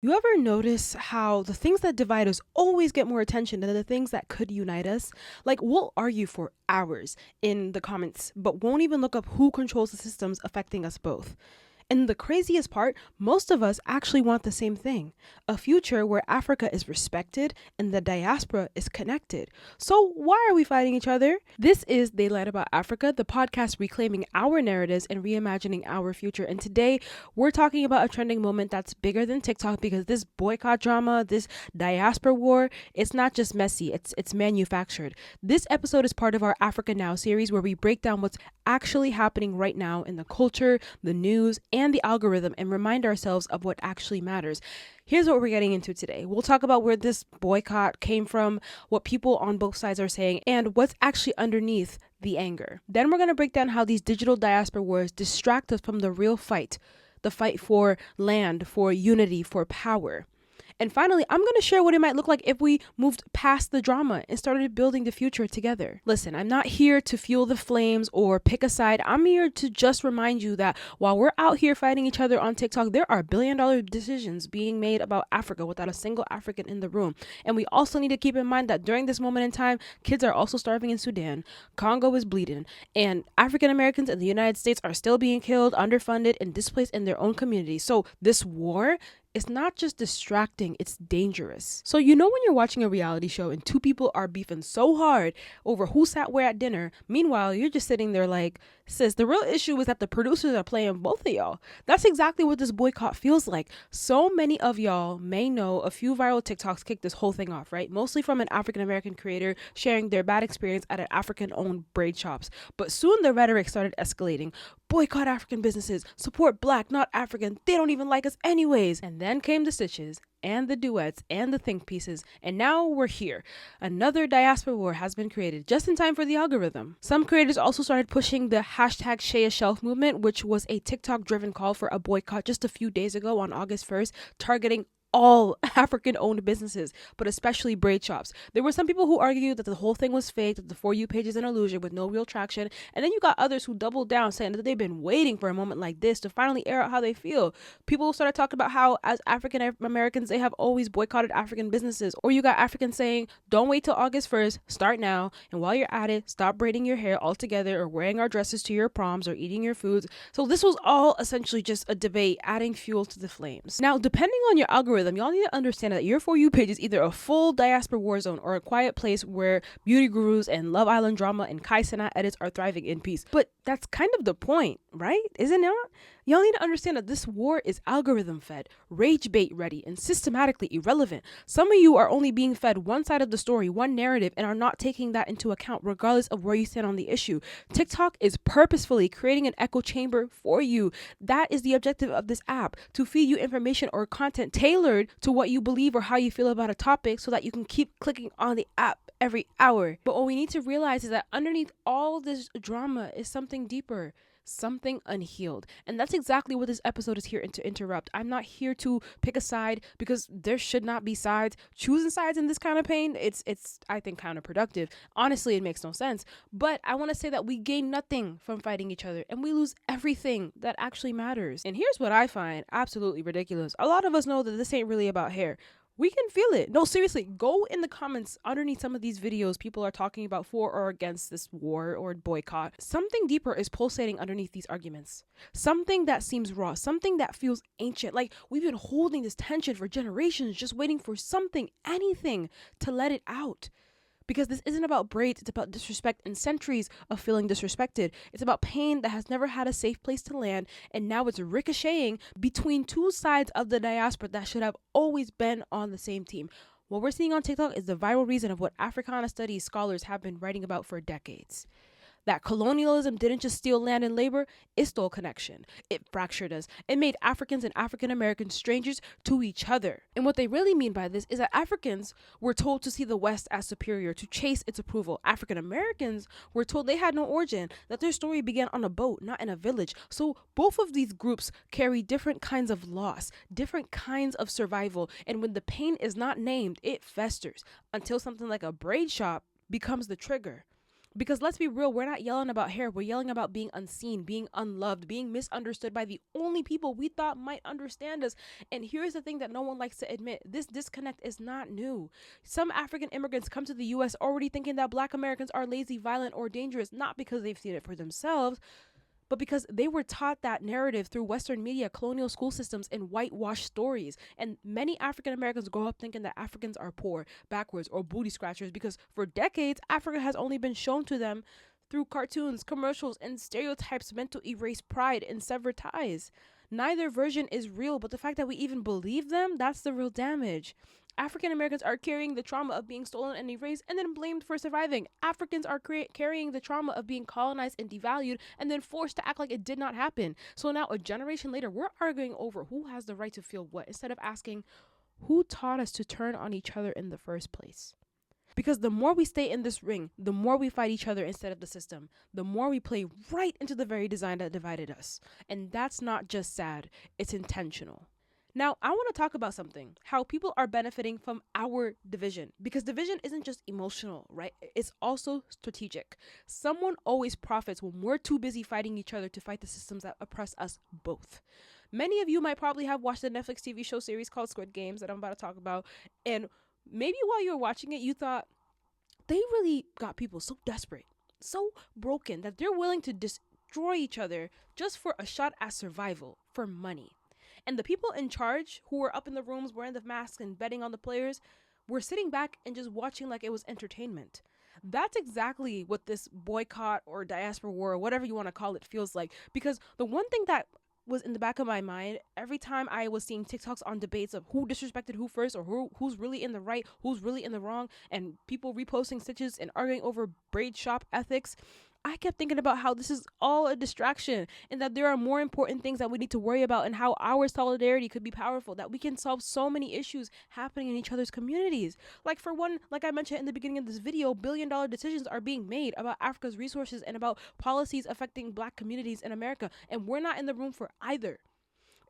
You ever notice how the things that divide us always get more attention than the things that could unite us? Like, we'll argue for hours in the comments, but won't even look up who controls the systems affecting us both. And the craziest part, most of us actually want the same thing, a future where Africa is respected and the diaspora is connected. So, why are we fighting each other? This is They Lied About Africa, the podcast reclaiming our narratives and reimagining our future. And today, we're talking about a trending moment that's bigger than TikTok because this boycott drama, this diaspora war, it's not just messy, it's manufactured. This episode is part of our Africa Now series where we break down what's actually happening right now in the culture, the news, and the algorithm and remind ourselves of what actually matters. Here's what we're getting into today. We'll talk about where this boycott came from, what people on both sides are saying, and what's actually underneath the anger. Then we're going to break down how these digital diaspora wars distract us from the real fight, the fight for land, for unity, for power. And finally, I'm going to share what it might look like if we moved past the drama and started building the future together. Listen, I'm not here to fuel the flames or pick a side. I'm here to just remind you that while we're out here fighting each other on TikTok, there are billion-dollar decisions being made about Africa without a single African in the room. And we also need to keep in mind that during this moment in time, kids are also starving in Sudan, Congo is bleeding, and African Americans in the United States are still being killed, underfunded, and displaced in their own communities. So this war, it's not just distracting, it's dangerous. So you know when you're watching a reality show and two people are beefing so hard over who sat where at dinner, meanwhile you're just sitting there like, sis, the real issue is that the producers are playing both of y'all. That's exactly what this boycott feels like. So many of y'all may know a few viral TikToks kicked this whole thing off, right? Mostly from an African American creator sharing their bad experience at an African owned braid shops. But soon the rhetoric started escalating. Boycott African businesses, support Black, not African, they don't even like us anyways. And then came the stitches and the duets and the think pieces, and now we're here. Another diaspora war has been created just in time for the algorithm. Some creators also started pushing the hashtag Shea Shelf movement, which was a TikTok driven call for a boycott just a few days ago on August 1st, targeting all African owned businesses, but especially braid shops. There were some people who argued that the whole thing was fake, that the For You page is an illusion with no real traction. And then you got others who doubled down saying that they've been waiting for a moment like this to finally air out how they feel. People started talking about how, as African Americans, they have always boycotted African businesses. Or you got Africans saying, don't wait till August 1st, start now. And while you're at it, stop braiding your hair altogether or wearing our dresses to your proms or eating your foods. So this was all essentially just a debate, adding fuel to the flames. Now, depending on your algorithm, y'all need to understand that your For You page is either a full diaspora war zone or a quiet place where beauty gurus and Love Island drama and Kai Cenat edits are thriving in peace. But that's kind of the point, right? Is it not? Y'all need to understand that this war is algorithm fed, rage bait ready, and systematically irrelevant. Some of you are only being fed one side of the story, one narrative, and are not taking that into account regardless of where you stand on the issue. TikTok is purposefully creating an echo chamber for you. That is the objective of this app, to feed you information or content tailored to what you believe or how you feel about a topic so that you can keep clicking on the app every hour. But what we need to realize is that underneath all this drama is something deeper, something unhealed. And that's exactly what this episode is here to interrupt. I'm not here to pick a side because there should not be sides. Choosing sides in this kind of pain, it's I think counterproductive. Honestly, it makes no sense. But I want to say that we gain nothing from fighting each other and we lose everything that actually matters. And here's what I find absolutely ridiculous. A lot of us know that this ain't really about hair. We can feel it. No, seriously, go in the comments underneath some of these videos people are talking about for or against this war or boycott. Something deeper is pulsating underneath these arguments. Something that seems raw, something that feels ancient. Like we've been holding this tension for generations, just waiting for something, anything to let it out. Because this isn't about braids, it's about disrespect and centuries of feeling disrespected. It's about pain that has never had a safe place to land, and now it's ricocheting between two sides of the diaspora that should have always been on the same team. What we're seeing on TikTok is the viral reason of what Africana studies scholars have been writing about for decades. That colonialism didn't just steal land and labor, it stole connection. It fractured us. It made Africans and African Americans strangers to each other. And what they really mean by this is that Africans were told to see the West as superior, to chase its approval. African Americans were told they had no origin, that their story began on a boat, not in a village. So both of these groups carry different kinds of loss, different kinds of survival. And when the pain is not named, it festers until something like a braid shop becomes the trigger. Because let's be real, we're not yelling about hair. We're yelling about being unseen, being unloved, being misunderstood by the only people we thought might understand us. And here's the thing that no one likes to admit: this disconnect is not new. Some African immigrants come to the US already thinking that Black Americans are lazy, violent, or dangerous, not because they've seen it for themselves, but because they were taught that narrative through Western media, colonial school systems, and whitewashed stories. And many African Americans grow up thinking that Africans are poor, backwards, or booty scratchers because for decades, Africa has only been shown to them through cartoons, commercials, and stereotypes meant to erase pride and sever ties. Neither version is real, but the fact that we even believe them, that's the real damage. African Americans are carrying the trauma of being stolen and erased and then blamed for surviving. Africans are carrying the trauma of being colonized and devalued and then forced to act like it did not happen. So now, a generation later, we're arguing over who has the right to feel what instead of asking who taught us to turn on each other in the first place. Because the more we stay in this ring, the more we fight each other instead of the system, the more we play right into the very design that divided us. And that's not just sad, it's intentional. Now, I want to talk about something: how people are benefiting from our division. Because division isn't just emotional, right? It's also strategic. Someone always profits when we're too busy fighting each other to fight the systems that oppress us both. Many of you might probably have watched the Netflix TV show series called Squid Games that I'm about to talk about. And maybe while you were watching it, you thought, they really got people so desperate, so broken, that they're willing to destroy each other just for a shot at survival, for money. And the people in charge, who were up in the rooms wearing the masks and betting on the players, were sitting back and just watching like it was entertainment. That's exactly what this boycott or diaspora war, or whatever you want to call it, feels like. Because the one thing that was in the back of my mind every time I was seeing TikToks on debates of who disrespected who first, or who's really in the right, who's really in the wrong, and people reposting stitches and arguing over braid shop ethics, I kept thinking about how this is all a distraction and that there are more important things that we need to worry about, and how our solidarity could be powerful, that we can solve so many issues happening in each other's communities. Like, for one, like I mentioned in the beginning of this video, billion-dollar decisions are being made about Africa's resources and about policies affecting Black communities in America, and we're not in the room for either.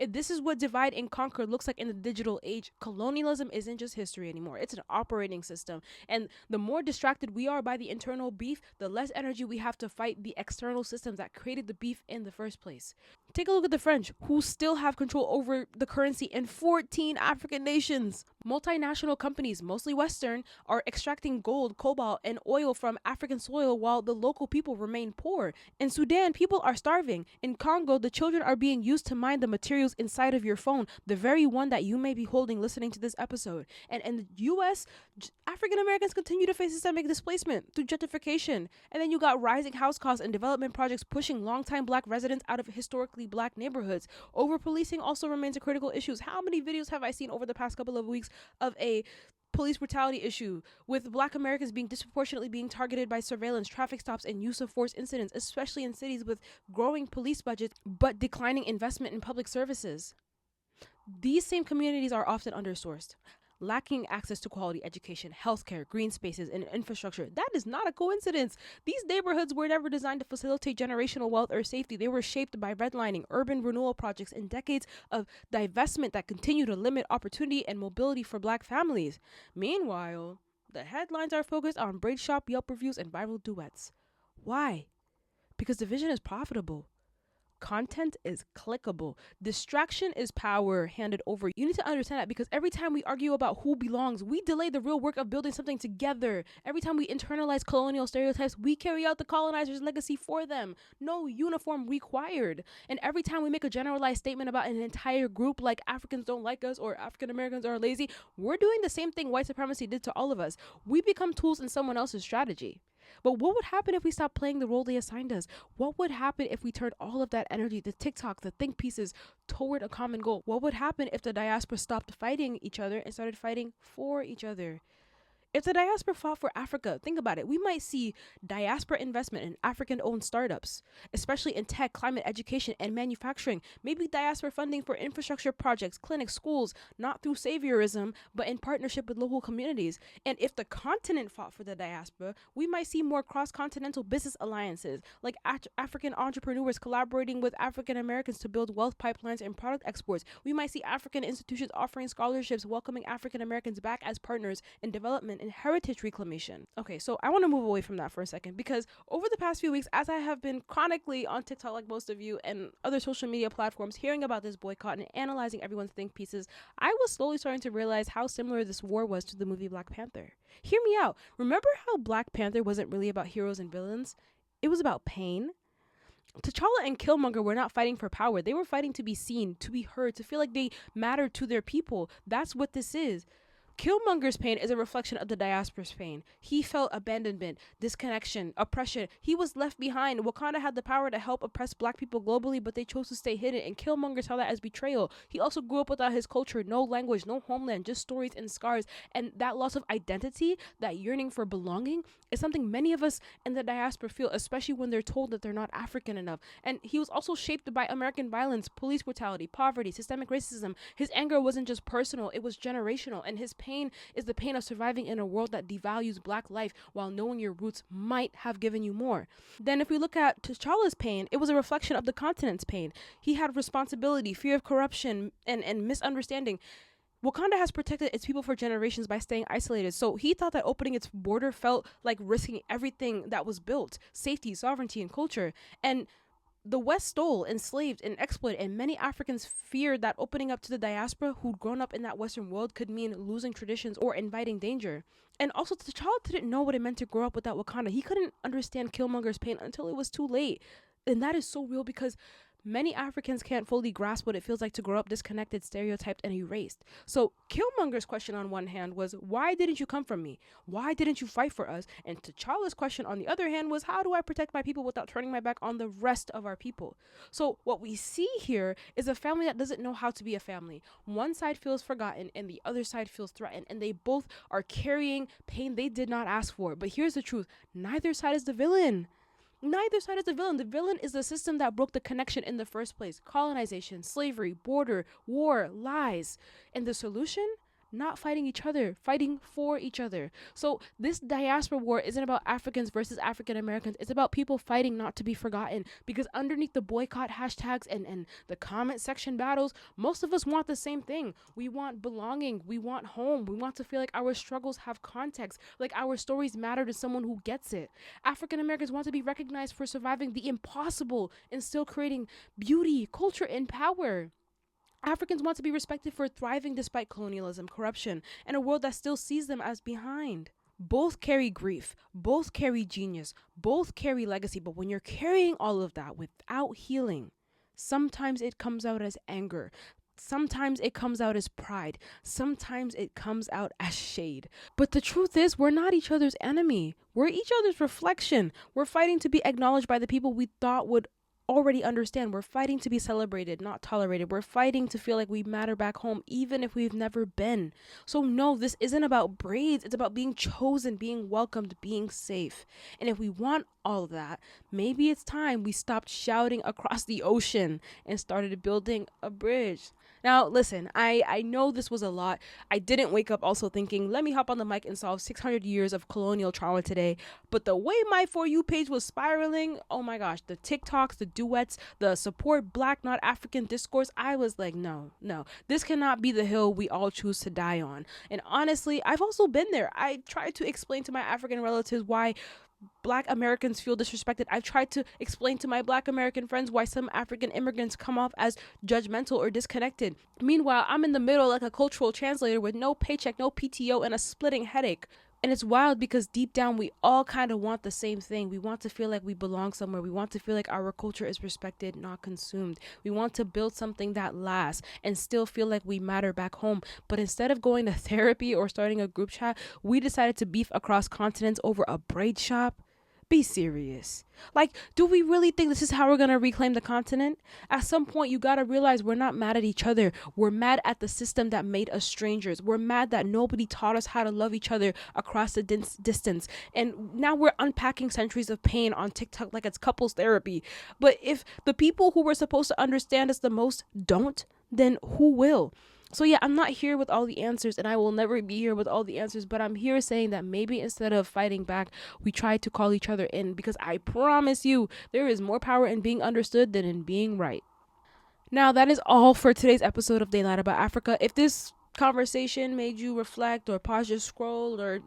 This is what divide and conquer looks like in the digital age. Colonialism isn't just history anymore. It's an operating system. And the more distracted we are by the internal beef, the less energy we have to fight the external systems that created the beef in the first place. Take a look at the French, who still have control over the currency in 14 African nations. Multinational companies, mostly Western, are extracting gold, cobalt, and oil from African soil while the local people remain poor. In Sudan, people are starving. In Congo, the children are being used to mine the materials inside of your phone, the very one that you may be holding listening to this episode. And in the US, African Americans continue to face systemic displacement through gentrification. And then you got rising house costs and development projects pushing longtime Black residents out of historically Black neighborhoods. Over policing also remains a critical issue. How many videos have I seen over the past couple of weeks of a police brutality issue with Black Americans being disproportionately being targeted by surveillance, traffic stops, and use of force incidents, especially in cities with growing police budgets but declining investment in public services? These same communities are often undersourced, lacking access to quality education, healthcare, green spaces, and infrastructure. That is not a coincidence. These neighborhoods were never designed to facilitate generational wealth or safety. They were shaped by redlining, urban renewal projects, and decades of divestment that continue to limit opportunity and mobility for Black families. Meanwhile, the headlines are focused on braid shop, Yelp reviews, and viral duets. Why? Because division is profitable. Content is clickable. Distraction is power handed over. You need to understand that, because every time we argue about who belongs, we delay the real work of building something together. Every time we internalize colonial stereotypes, we carry out the colonizer's legacy for them. No uniform required. And every time we make a generalized statement about an entire group, like Africans don't like us or African Americans are lazy, we're doing the same thing white supremacy did to all of us. We become tools in someone else's strategy. But what would happen if we stopped playing the role they assigned us? What would happen if we turned all of that energy, the TikTok, the think pieces, toward a common goal? What would happen if the diaspora stopped fighting each other and started fighting for each other? If the diaspora fought for Africa, think about it, we might see diaspora investment in African-owned startups, especially in tech, climate, education, and manufacturing. Maybe diaspora funding for infrastructure projects, clinics, schools, not through saviorism, but in partnership with local communities. And if the continent fought for the diaspora, we might see more cross-continental business alliances, like African entrepreneurs collaborating with African Americans to build wealth pipelines and product exports. We might see African institutions offering scholarships, welcoming African Americans back as partners in development development and heritage reclamation. Okay, so I want to move away from that for a second because over the past few weeks, as I have been chronically on TikTok, like most of you, and other social media platforms, hearing about this boycott and analyzing everyone's think pieces, I was slowly starting to realize how similar this war was to the movie Black Panther. Hear me out. Remember how Black Panther wasn't really about heroes and villains? It was about pain. T'Challa and Killmonger were not fighting for power. They were fighting to be seen, to be heard, to feel like they mattered to their people. That's what this is. Killmonger's pain is a reflection of the diaspora's pain. He felt abandonment, disconnection, oppression. He was left behind. Wakanda had the power to help oppress black people globally, but they chose to stay hidden, and Killmonger saw that as betrayal. He also grew up without his culture, no language, no homeland, just stories and scars. And that loss of identity, that yearning for belonging, is something many of us in the diaspora feel, especially when they're told that they're not African enough. And he was also shaped by American violence, police brutality, poverty, systemic racism. His anger wasn't just personal, it was generational, and his pain is the pain of surviving in a world that devalues black life while knowing your roots might have given you more. Then if we look at T'Challa's pain, it was a reflection of the continent's pain. He had responsibility, fear of corruption, and misunderstanding. Wakanda has protected its people for generations by staying isolated, so he thought that opening its border felt like risking everything that was built, safety, sovereignty, and culture. And the West stole, enslaved, and exploited, and many Africans feared that opening up to the diaspora who'd grown up in that Western world could mean losing traditions or inviting danger. And also, T'Challa didn't know what it meant to grow up without Wakanda. He couldn't understand Killmonger's pain until it was too late. And that is so real because many Africans can't fully grasp what it feels like to grow up disconnected, stereotyped, and erased. So Killmonger's question on one hand was, why didn't you come from me? Why didn't you fight for us? And T'Challa's question on the other hand was, how do I protect my people without turning my back on the rest of our people? So what we see here is a family that doesn't know how to be a family. One side feels forgotten and the other side feels threatened, and they both are carrying pain they did not ask for. But here's the truth. Neither side is the villain. Neither side is the villain. The villain is the system that broke the connection in the first place. Colonization, slavery, border, war, lies. And the solution? Not fighting each other, fighting for each other. So this diaspora war isn't about Africans versus African Americans. It's about people fighting not to be forgotten. Because underneath the boycott hashtags and the comment section battles, most of us want the same thing. We want belonging. We want home. We want to feel like our struggles have context, like our stories matter to someone who gets it. African Americans want to be recognized for surviving the impossible and still creating beauty, culture, and power. Africans want to be respected for thriving despite colonialism, corruption, and a world that still sees them as behind. Both carry grief, both carry genius, both carry legacy, but when you're carrying all of that without healing, sometimes it comes out as anger. Sometimes it comes out as pride. Sometimes it comes out as shade. But the truth is, we're not each other's enemy. We're each other's reflection. We're fighting to be acknowledged by the people we thought would already understand. We're fighting to be celebrated, not tolerated. We're fighting to feel like we matter back home, even if we've never been. So no, this isn't about braids. It's about being chosen, being welcomed, being safe. And if we want all of that, maybe it's time we stopped shouting across the ocean and started building a bridge. Now, listen, I know this was a lot. I didn't wake up also thinking, let me hop on the mic and solve 600 years of colonial trauma today. But the way my For You page was spiraling, oh my gosh, the TikToks, the duets, the support Black, not African discourse, I was like, no, this cannot be the hill we all choose to die on. And honestly, I've also been there. I tried to explain to my African relatives why Black Americans feel disrespected. I've tried to explain to my Black American friends why some African immigrants come off as judgmental or disconnected. Meanwhile, I'm in the middle like a cultural translator with no paycheck, no PTO, and a splitting headache. And it's wild because deep down, we all kind of want the same thing. We want to feel like we belong somewhere. We want to feel like our culture is respected, not consumed. We want to build something that lasts and still feel like we matter back home. But instead of going to therapy or starting a group chat, we decided to beef across continents over a braid shop. Be serious. Like, do we really think this is how we're going to reclaim the continent? At some point, you got to realize we're not mad at each other. We're mad at the system that made us strangers. We're mad that nobody taught us how to love each other across the distance. And now we're unpacking centuries of pain on TikTok like it's couples therapy. But if the people who were supposed to understand us the most don't, then who will? So yeah, I'm not here with all the answers, and I will never be here with all the answers, but I'm here saying that maybe instead of fighting back, we try to call each other in, because I promise you, there is more power in being understood than in being right. Now, that is all for today's episode of Daylight About Africa. If this conversation made you reflect or pause your scroll, or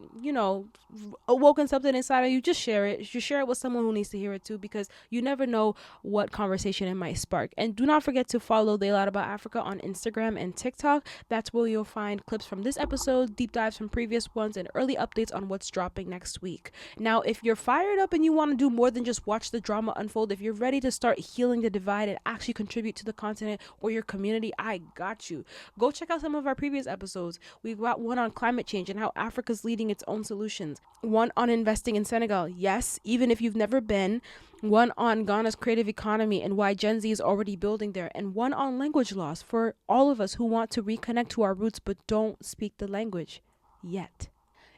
awoken something inside of you, just share it. Just share it with someone who needs to hear it too, because you never know what conversation it might spark. And do not forget to follow They Lot About Africa on Instagram and TikTok. That's where you'll find clips from this episode, deep dives from previous ones, and early updates on what's dropping next week. Now, if you're fired up and you want to do more than just watch the drama unfold, if you're ready to start healing the divide and actually contribute to the continent or your community, I got you. Go check out some of our previous episodes. We've got one on climate change and how Africa's leading its own solutions, one on investing in Senegal, yes, even if you've never been, one on Ghana's creative economy and why Gen Z is already building there, and one on language loss for all of us who want to reconnect to our roots but don't speak the language yet.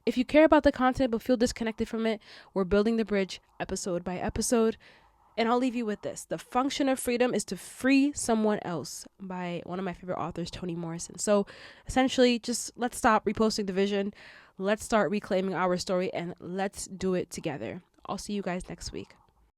If you care about the content but feel disconnected from it, we're building the bridge episode by episode. And I'll leave you with this. The function of freedom is to free someone else, by one of my favorite authors, Toni Morrison. So essentially, just let's stop reposting division. Let's start reclaiming our story, and let's do it together. I'll see you guys next week.